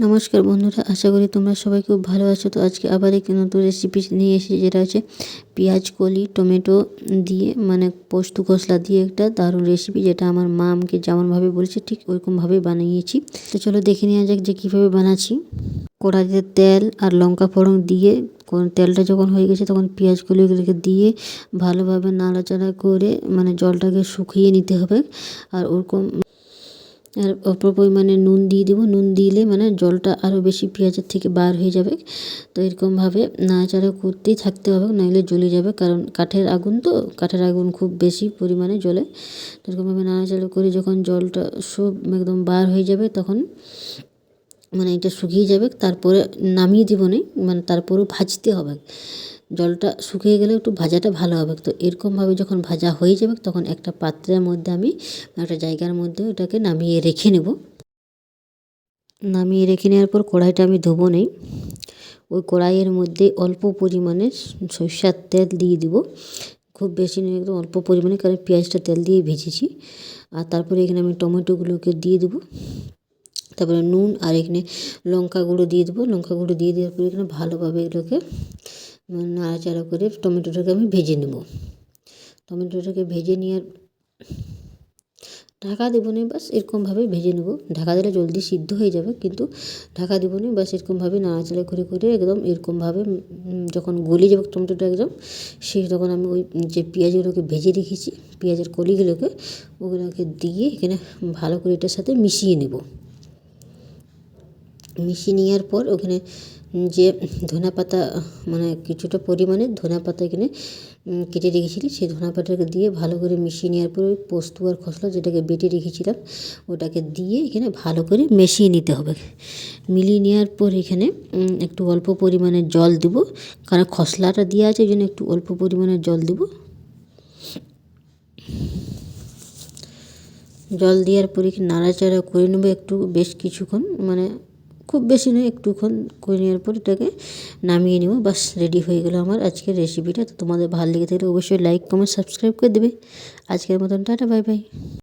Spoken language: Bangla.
নমস্কার বন্ধুরা, আশা করি তোমরা সবাই খুব ভালো আছো। তো আজকে আবার একটি নতুন রেসিপি নিয়ে এসেছি, যেটা হচ্ছে পেঁয়াজ কলি টমেটো দিয়ে মানে পোস্ত মশলা দিয়ে একটা দারুণ রেসিপি, যেটা আমার মা আমাকে যেমনভাবে বলেছে ঠিক ওইরকমভাবেই বানিয়েছি। তো চলো দেখে নেওয়া যাক যে কীভাবে বানাচ্ছি। কড়াইতে তেল আর লঙ্কা ফোড়ন দিয়ে তেলটা যখন হয়ে গেছে তখন পেঁয়াজ কলিগুলোকে দিয়ে ভালোভাবে নাড়াচাড়া করে মানে জলটাকে শুকিয়ে নিতে হবে। আর ওরকম আর অল্প পরিমাণে নুন দিয়ে দেবো। নুন দিলে মানে জলটা আরও বেশি পেঁয়াজের থেকে বার হয়ে যাবে। তো এরকমভাবে নাড়াচাড়া করতেই থাকতে হবে, নইলে জ্বলে যাবে, কারণ কাঠের আগুন, তো কাঠের আগুন খুব বেশি পরিমাণে জ্বলে। তো এরকমভাবে নাড়াচাড়া করে যখন জলটা সব একদম বার হয়ে যাবে তখন মানে এটা শুকিয়ে যাবে, তারপরে নামিয়ে দিব না, মানে তারপরেও ভাজতে হবে। জলটা শুকিয়ে গেলে একটু ভাজাটা ভালো হবে। তো এরকমভাবে যখন ভাজা হয়ে যাবে তখন একটা পাত্রের মধ্যে আমি একটা জায়গার মধ্যে ওটাকে নামিয়ে রেখে নেব। নামিয়ে রেখে নেওয়ার পর কড়াইটা আমি ধোবো নেই, ওই কড়াইয়ের মধ্যে অল্প পরিমাণে সরষের তেল দিয়ে দিব। খুব বেশি নয়, একদম অল্প পরিমাণে, কারণ পেঁয়াজটা তেল দিয়ে ভেজেছি। আর তারপরে এখানে আমি টমেটোগুলোকে দিয়ে দেবো। তারপরে নুন আর এখানে লঙ্কা গুঁড়ো দিয়ে দেবো। লঙ্কা গুঁড়ো দিয়ে দেওয়ার পরে এখানে ভালোভাবে এগুলোকে নাড়াচাড়া করে টমেটোটাকে আমি ভেজে নেব। টমেটোটাকে ভেজে নেওয়ার ঢাকা দেবো না, বাস এরকমভাবে ভেজে নেব। ঢাকা দিলে জলদি সিদ্ধ হয়ে যাবে, কিন্তু ঢাকা দেবো না, বাস এরকমভাবে নাড়াচাড়া করে করে একদম এরকমভাবে যখন গলে যাবে টমেটোটা একদম, সেই তখন আমি ওই যে পেঁয়াজগুলোকে ভেজে রেখেছি, পেঁয়াজের কলিগুলোকে ওগুলোকে দিয়ে এখানে ভালো করে এটার সাথে মিশিয়ে নেব। মিশিয়ে নেওয়ার পর ওখানে যে ধনেপাতা মানে কিছুটা পরিমাণে ধনেপাতা এখানে কেটে রেখেছিলি, সেই ধনেপাতাটাকে দিয়ে ভালো করে মিশিয়ে নেওয়ার পর ওই পোস্ত আর খসলা যেটাকে বেটে রেখেছিলাম ওটাকে দিয়ে এখানে ভালো করে মিশিয়ে নিতে হবে। মিলিয়ে নেওয়ার পর এখানে একটু অল্প পরিমাণে জল দেবো, কারণ খসলাটা দেওয়া আছে, এই জন্য একটু অল্প পরিমাণে জল দেবো। জল দেওয়ার পরে নাড়াচাড়া করে নেবো একটু বেশ কিছুক্ষণ, মানে খুব বেশি নয়, একটুক্ষণ করে নেওয়ার পর এটাকে নামিয়ে নেব। বাস রেডি হয়ে গেল আমার আজকের রেসিপিটা। তো তোমাদের ভালো লেগে থাকলে অবশ্যই লাইক কমেন্ট সাবস্ক্রাইব করে দেবে। আজকের মতন টাটা, বাই বাই।